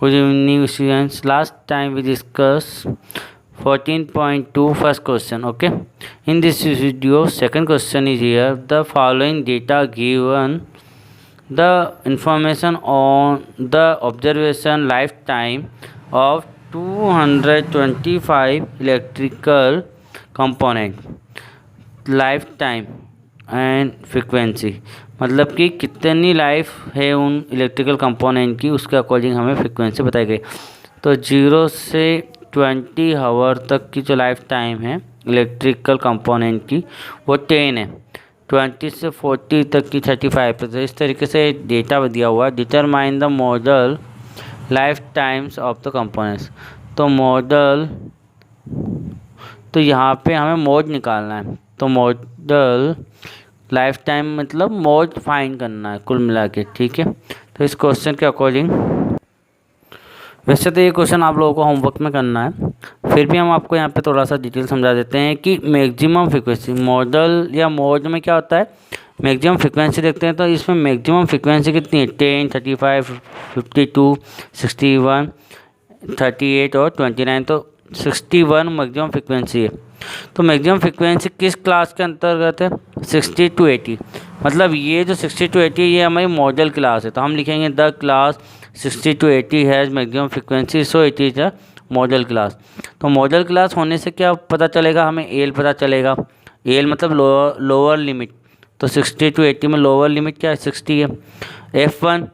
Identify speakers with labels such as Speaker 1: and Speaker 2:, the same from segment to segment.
Speaker 1: Good evening, students. Last time we discussed 14.2 first question. Okay. In this video, second question is here. The following data given the information on the observation lifetime of 225 electrical component. Lifetime and frequency मतलब कि कितनी life है उन electrical component की, उसके according हमें frequency बताई गई। तो 0 से 20 आवर तक की जो लाइफ टाइम है इलेक्ट्रिकल कंपोनेंट की वो 10 है। 20 से 40 तक की 35 है। तो इस तरीके से डेटा दिया हुआ है। Determine the model life times of the components. तो मॉडल, तो यहाँ पे हमें मोड निकालना है। तो मॉडल लाइफ टाइम मतलब मोड फाइंड करना है कुल मिला के, ठीक है। तो इस क्वेश्चन के अकॉर्डिंग, वैसे तो ये क्वेश्चन आप लोगों को होमवर्क में करना है, फिर भी हम आपको यहाँ पे थोड़ा सा डिटेल समझा देते हैं कि मैक्सिमम फ्रिक्वेंसी मॉडल या मोड में क्या होता है। मैक्सिमम फ्रिक्वेंसी देखते हैं तो इसमें मैक्सिमम फ्रिक्वेंसी कितनी है, 10, 35, 52, 61, 38 और 29। तो 61 मैक्सिमम फ्रिक्वेंसी है। तो मैक्सिमम फ्रिक्वेंसी किस क्लास के अंतर्गत है, 60 to 80। मतलब ये जो 60 to 80 ये हमारी मॉडल क्लास है। तो हम लिखेंगे the class 60 to 80 has maximum frequency, so it is a model class. तो मॉडल क्लास होने से क्या पता चलेगा, हमें एल पता चलेगा। एल मतलब लोअर लिमिट। तो 60 to 80 में लोअर लिमिट क्या है, 60 है। F1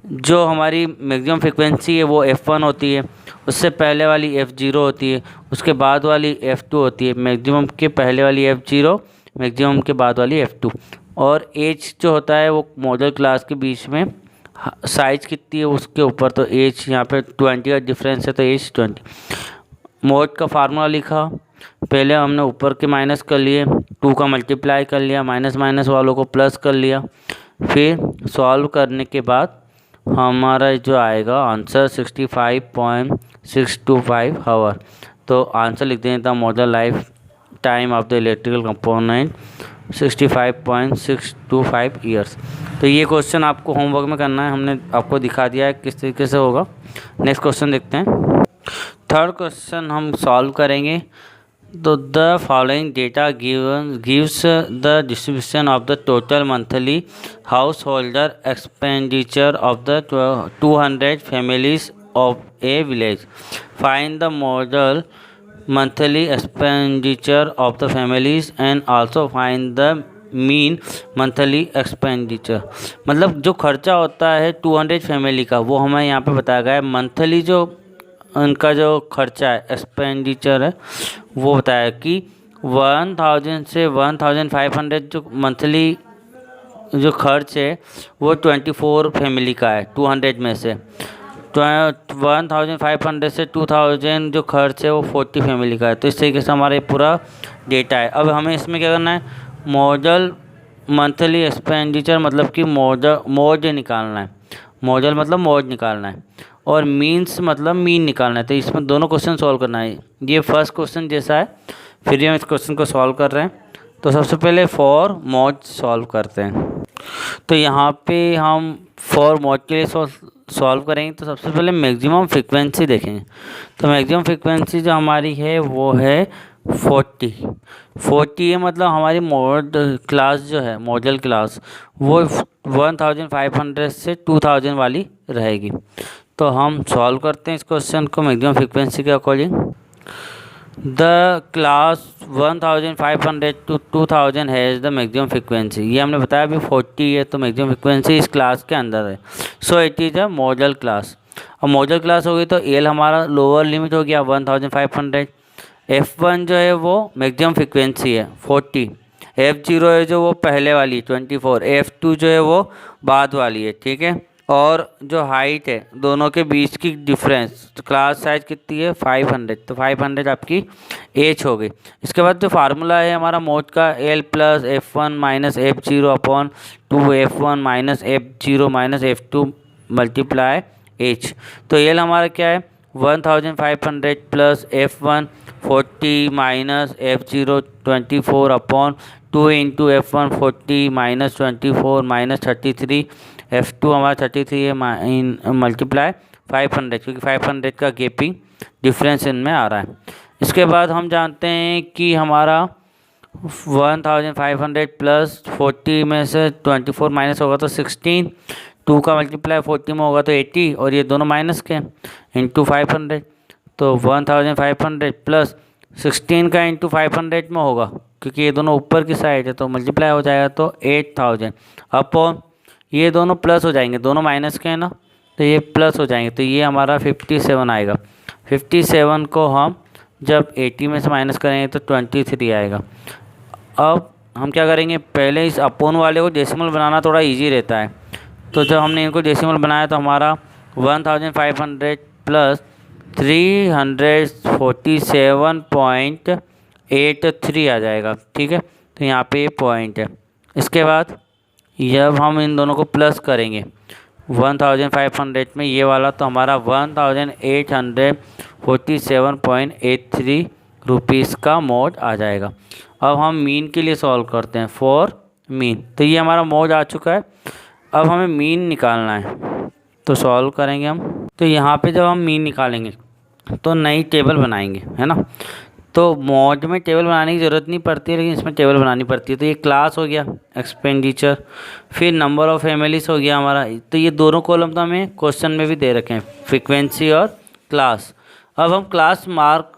Speaker 1: जो हमारी मैक्सिमम फ्रिक्वेंसी है वो F1 होती है। उससे पहले वाली F0 होती है, उसके बाद वाली F2 होती है। मैक्सिमम के पहले वाली F0, मैक्सिमम के बाद वाली F2। और एज जो होता है वो मॉडल क्लास के बीच में साइज कितनी है उसके ऊपर। तो एज यहाँ पे 20 का डिफरेंस है, तो एज 20। मोड का फार्मूला लिखा, पहले हमने ऊपर के माइनस कर लिए, 2 का मल्टीप्लाई कर लिया, माइनस माइनस वालों को प्लस कर लिया। फिर सॉल्व करने के बाद हमारा जो आएगा आंसर 65.625 आवर। तो आंसर लिख दें the model life time of the electrical component 65.625 years. तो ये क्वेश्चन आपको होमवर्क में करना है, हमने आपको दिखा दिया है किस तरीके से होगा। नेक्स्ट क्वेश्चन देखते हैं। थर्ड क्वेश्चन हम सॉल्व करेंगे। तो the following data gives the distribution of the total monthly house holder expenditure of the 200 families of A village. Find the model monthly expenditure of the families and also find the mean monthly expenditure. मतलब जो खर्चा होता है 200 family का वो हमें यहाँ पे बताया गया है। मंथली जो उनका जो खर्चा है एक्सपेंडिचर है वो बताया कि 1000 से 1500 जो मंथली जो खर्च है वो 24 फैमिली का है 200 में से। 1500 से 2000 जो खर्च है वो 40 फैमिली का है। तो इस तरीके से हमारा पूरा डेटा है। अब हमें इसमें क्या करना है, मॉडल मंथली एक्सपेंडिचर मतलब कि मोड निकालना है। मॉडल मतलब मोड निकालना है और मीन्स मतलब मीन निकालना है। तो इसमें दोनों क्वेश्चन सॉल्व करना है। ये फर्स्ट क्वेश्चन जैसा है, फिर हम इस क्वेश्चन को सॉल्व कर रहे हैं। तो सबसे पहले फॉर मोड सॉल्व करते हैं। तो यहाँ पे हम फॉर मोड के लिए सॉल्व करेंगे। तो सबसे पहले मैक्सिमम फ्रिक्वेंसी देखेंगे। तो मैक्सिमम फ्रिक्वेंसी जो हमारी है वो है 40 है। मतलब हमारी मोड क्लास जो है मॉडल क्लास वो 1500 से 2000 वाली रहेगी। तो हम सॉल्व करते हैं इस क्वेश्चन को मैक्सिमम फ्रिक्वेंसी के according. The class 1500 to 2000 has the maximum frequency. ये हमने बताया अभी 40 है, तो मैक्सिमम फ्रिक्वेंसी इस क्लास के अंदर है। So it is a model class. अब मॉडल क्लास हो गई तो एल हमारा लोअर लिमिट हो गया 1500। F1 जो है वो मैक्सिमम फ्रिक्वेंसी है 40। F0 है जो वो पहले वाली 24। F2 जो है वो बाद वाली है, ठीक है। और जो हाइट है दोनों के बीच की डिफरेंस, तो क्लास साइज कितनी है 500। तो 500 आपकी एच हो गई। इसके बाद जो फार्मूला है हमारा मोड का, L plus F1 minus F0 upon 2F1 minus F0 minus F2 multiply H। तो L हमारा क्या है 1500 plus F1 40 minus F0 24 upon 2 into F1 40 minus 24 minus 33। F2 हमारा 33 है मल्टीप्लाई 500, क्योंकि 500 का गैपिंग डिफरेंस इनमें आ रहा है। इसके बाद हम जानते हैं कि हमारा 1500 प्लस 40 में से 24 माइनस होगा तो 16, 2 का मल्टीप्लाई 40 में होगा तो 80, और ये दोनों माइनस के इंटू 500, तो 1500 प्लस 16 का इंटू 500 में होगा, क्योंकि ये दोनों ऊपर की साइड है तो मल्टीप्लाई हो जाएगा तो 8000 अपॉन, ये दोनों प्लस हो जाएंगे, दोनों माइनस के हैं ना, तो ये प्लस हो जाएंगे, तो ये हमारा 57 आएगा। 57 को हम जब 80 में से माइनस करेंगे तो 23 आएगा। अब हम क्या करेंगे, पहले इस अपोन वाले को डेसिमल बनाना थोड़ा इजी रहता है, तो जब हमने इनको डेसिमल बनाया तो हमारा 1500 प्लस 347.83 आ जाएगा। ठीक है, तो यहाँ पे ये पॉइंट है। इसके बाद जब हम इन दोनों को प्लस करेंगे 1500 में ये वाला, तो हमारा 1847.83 रुपीज़ का मोड आ जाएगा। अब हम मीन के लिए सॉल्व करते हैं, फॉर मीन, तो ये हमारा मोड आ चुका है। अब हमें मीन निकालना है, तो सॉल्व करेंगे हम। तो यहाँ पे जब हम मीन निकालेंगे तो नई टेबल बनाएंगे, है ना। तो मॉड में टेबल बनाने की ज़रूरत नहीं पड़ती है, लेकिन इसमें टेबल बनानी पड़ती है। तो ये क्लास हो गया, एक्सपेंडिचर, फिर नंबर ऑफ़ फैमिलीज हो गया हमारा। तो ये दोनों कॉलम तो हमें क्वेश्चन में भी दे रखे हैं, फ्रीक्वेंसी और क्लास। अब हम क्लास मार्क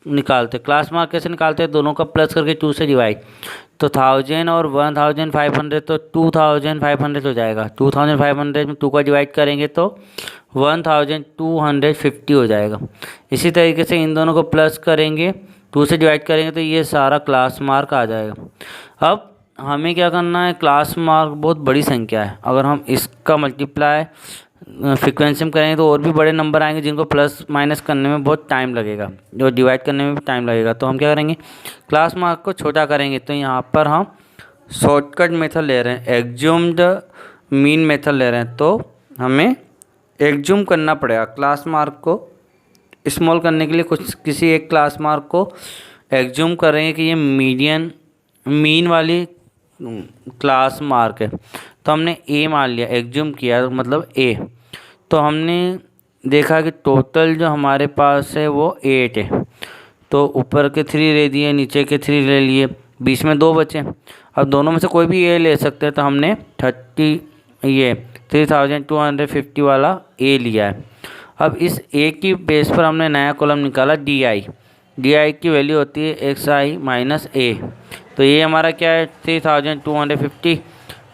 Speaker 1: निकालते हैं। क्लास मार्क कैसे निकालते हैं, दोनों का प्लस करके 2 से डिवाइड, तो 1000 और 1500 तो 2500 हो जाएगा। 2500 में 2 का डिवाइड करेंगे तो 1250 हो जाएगा। इसी तरीके से इन दोनों को प्लस करेंगे, 2 से डिवाइड करेंगे तो ये सारा क्लास मार्क आ जाएगा। अब हमें क्या करना है, क्लास मार्क बहुत बड़ी संख्या है, अगर हम इसका मल्टीप्लाई फ्रीक्वेंसी में करेंगे तो और भी बड़े नंबर आएंगे जिनको प्लस माइनस करने में बहुत टाइम लगेगा, जो डिवाइड करने में भी टाइम लगेगा। तो हम क्या करेंगे, क्लास मार्क को छोटा करेंगे। तो यहाँ पर हम शॉर्टकट मेथड ले रहे हैं, एक्ज्यूम्ड मीन मेथड ले रहे हैं, तो हमें एक्ज्यूम करना पड़ेगा। क्लास मार्क को स्मॉल करने के लिए किसी एक क्लास मार्क को एक्ज्यूम करेंगे कि ये मीन वाली क्लास मार्क है, तो हमने ए मान लिया, एक्ज्यूम किया मतलब ए। तो हमने देखा कि टोटल जो हमारे पास है वो 8 है, तो ऊपर के 3 ले दिए, नीचे के 3 ले लिए, बीच में 2 बचे। अब दोनों में से कोई भी ए ले सकते हैं, तो हमने 3250 वाला ए लिया है। अब इस ए की बेस पर हमने नया कॉलम निकाला डी आई की वैल्यू होती है एक्स आई माइनस ए। तो ये हमारा क्या है 3250,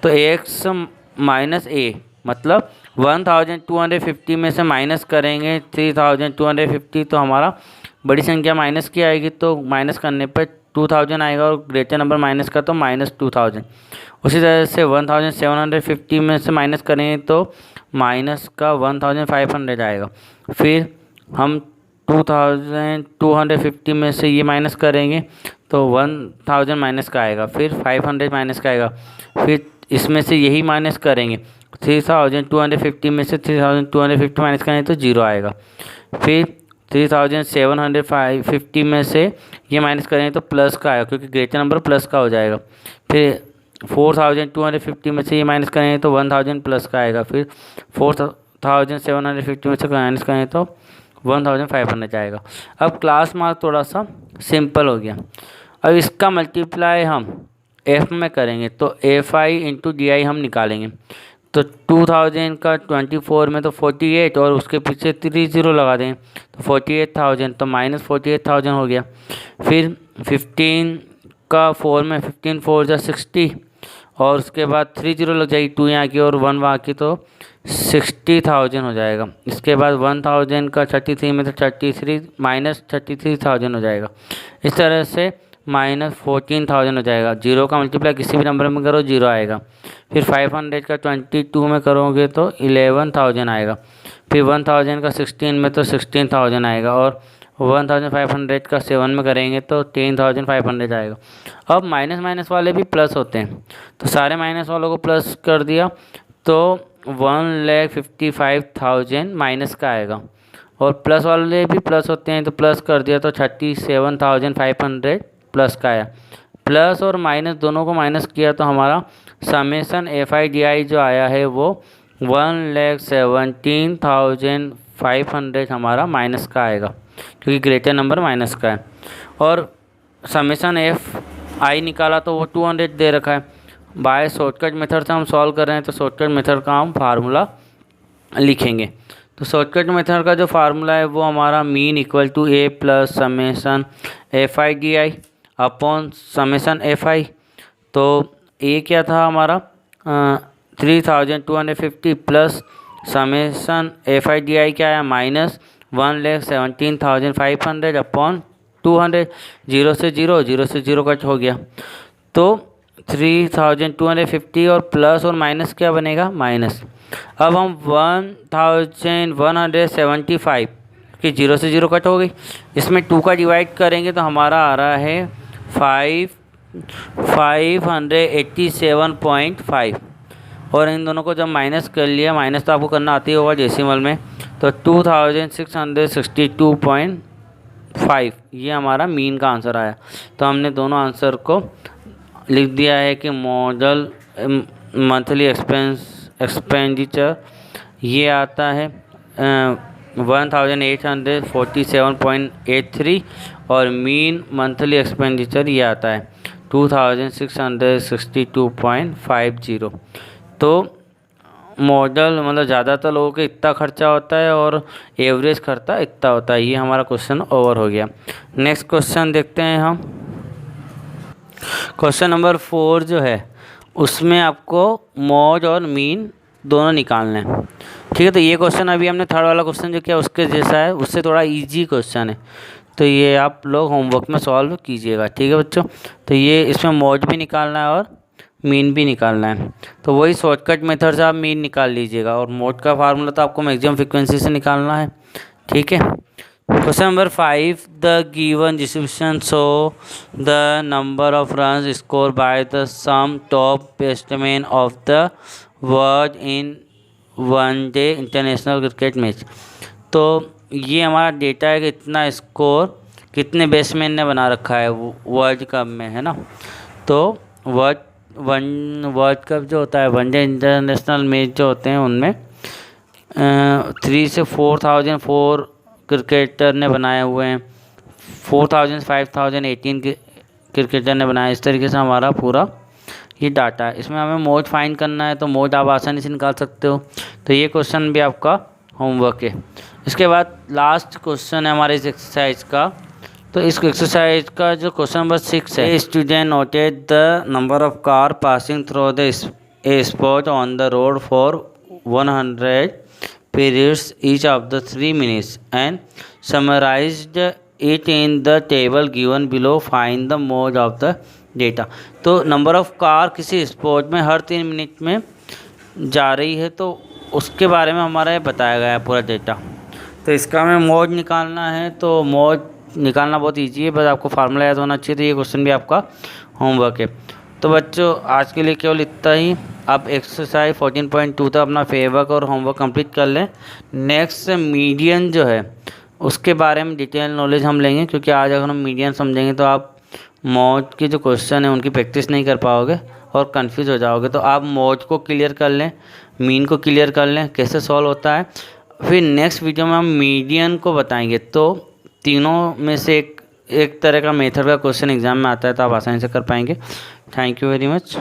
Speaker 1: तो एक्स माइनस ए मतलब 1250 में से माइनस करेंगे 3250, तो हमारा बड़ी संख्या माइनस की आएगी, तो माइनस करने पर 2000 आएगा, और ग्रेटर नंबर माइनस का तो माइनस 2000। उसी तरह से 1750 में से माइनस करेंगे तो माइनस का 1500 आएगा। फिर हम 2250 में से ये माइनस करेंगे तो 1000 माइनस का आएगा, फिर 500 माइनस का आएगा, फिर इसमें से यही माइनस करेंगे 3250 में से 3250 माइनस करेंगे तो 0 आएगा, फिर 3750 में से ये माइनस करेंगे तो प्लस का आएगा, क्योंकि ग्रेटर नंबर प्लस का हो जाएगा, फिर 4250 में से ये माइनस करेंगे तो 1000 प्लस का आएगा, फिर 4750 में से माइनस करेंगे तो 1500 आएगा। अब क्लास मार्क थोड़ा सा सिंपल हो गया। अब इसका मल्टीप्लाई हम एफ में करेंगे, तो F I into D I हम निकालेंगे। तो 2000 का 24 में तो 48, और उसके पीछे 30 लगा दें तो 48,000, तो माइनस 48,000 हो गया। फिर 15 का 4 में 15 4 जा 60, और उसके बाद 30 लग जाएगी, 2 यहाँ की और 1 वहाँ की, तो 60,000 हो जाएगा। इसके बाद 1000 का 33 में तो 33 माइनस 33,000 हो जाएगा। इस तरह से माइनस 14,000 हो जाएगा। 0 का मल्टीप्लाई किसी भी नंबर में करो 0 आएगा। फिर 500 का 22 में करोगे तो 11,000 आएगा। फिर 1000 का 16 में तो 16,000 आएगा, और 1500 का 7 में करेंगे तो 10,500 आएगा। अब माइनस माइनस वाले भी प्लस होते हैं, तो सारे माइनस वालों को प्लस कर दिया तो 1,55,000 माइनस का आएगा, और प्लस वाले भी प्लस होते हैं तो प्लस कर दिया तो 37,500 प्लस का आया। प्लस और माइनस दोनों को माइनस किया तो हमारा समेसन FIDI जो आया है वो 1,17,500 500 हमारा माइनस का आएगा क्योंकि ग्रेटर नंबर माइनस का है। और समेशन एफ आई निकाला तो वो 200 दे रखा है। बाय शॉर्टकट मेथड से हम सॉल्व कर रहे हैं तो शॉर्टकट मेथड का हम फार्मूला लिखेंगे। तो शॉर्टकट मेथड का जो फार्मूला है वो हमारा mean equal to a plus summation f i d i upon summation f i. तो ए क्या था हमारा 3250 plus summation f i d i क्या है माइनस 1,17,500 अपॉन 200। जीरो से जीरो कट हो गया तो 3250 और प्लस और माइनस क्या बनेगा माइनस। अब हम 1175 कि जीरो से जीरो कट हो गई, इसमें 2 का डिवाइड करेंगे तो हमारा आ रहा है 587.5 और इन दोनों को जब माइनस कर लिया, माइनस तो आपको करना आती होगा डेसिमल में, तो 2662.5 ये हमारा मीन का आंसर आया। तो हमने दोनों आंसर को लिख दिया है कि मॉडल मंथली एक्सपेंडिचर ये आता है 1847.83 और मीन मंथली एक्सपेंडिचर ये आता है 2662.50। तो मॉडल मतलब ज़्यादातर लोगों के इतना खर्चा होता है और एवरेज खर्चा इतना होता है। ये हमारा क्वेश्चन ओवर हो गया। नेक्स्ट क्वेश्चन देखते हैं हम। क्वेश्चन नंबर 4 जो है उसमें आपको मॉड और मीन दोनों निकालने हैं। ठीक है, तो ये क्वेश्चन अभी हमने थर्ड वाला क्वेश्चन जो किया उसके जैसा है, उससे थोड़ा इजी क्वेश्चन है, तो ये आप लोग होमवर्क में सॉल्व कीजिएगा। ठीक है बच्चों, तो ये इसमें मॉड भी निकालना है और मीन भी निकालना है। तो वही शॉर्टकट मेथड से आप मीन निकाल लीजिएगा और मॉड का फार्मूला तो आपको मैक्सिमम फ्रीक्वेंसी से निकालना है। ठीक है, question number 5 the given distribution show the number of run score by the some top batsman of the world in one day international cricket match. तो ये हमारा डेटा है कि इतना स्कोर कितने बैट्समैन ने बना रखा है वर्ल्ड कप में, है ना। तो वर्ल्ड कप जो होता है वनडे इंटरनेशनल मैच जो होते हैं उनमें 3 से 4,004 क्रिकेटर ने बनाए हुए हैं, 4,000 5,018 क्रिकेटर ने बनाया। इस तरीके से हमारा पूरा ये डाटा है। इसमें हमें मोड फाइंड करना है तो मोड आप आसानी से निकाल सकते हो। तो ये क्वेश्चन भी आपका होमवर्क है। इसके बाद लास्ट क्वेश्चन है हमारे इस एक्सरसाइज का। तो इस एक्सरसाइज का जो क्वेश्चन नंबर 6 है, student noted the number of car passing through the A spot on the road for 100 periods each of the 3 minutes and summarized it in the table given below. Find the mode of the data। तो number of car किसी spot में हर 3 minute में जा रही है तो उसके बारे में हमारा बताया गया है पूरा डेटा। तो इसका हमें मोड निकालना है, तो मोड निकालना बहुत ईजी है, बस आपको फार्मूला याद होना चाहिए। तो ये क्वेश्चन भी आपका होमवर्क है। तो बच्चों आज के लिए केवल इतना ही। आप एक्सरसाइज 14.2 तक अपना फेवरवर्क और होमवर्क कंप्लीट कर लें। नेक्स्ट मीडियन जो है उसके बारे में डिटेल नॉलेज हम लेंगे, क्योंकि आज अगर हम मीडियन समझेंगे तो आप मॉड के जो क्वेश्चन है उनकी प्रैक्टिस नहीं कर पाओगे और कंफ्यूज हो जाओगे। तो आप मॉड को क्लियर कर लें, मीन को क्लियर कर लें कैसे सॉल्व होता है। फिर नेक्स्ट वीडियो में हम मीडियन को बताएंगे। तो तीनों में से एक तरह का मेथड का क्वेश्चन एग्जाम में आता है तो आप आसानी से कर पाएंगे। Thank you very much.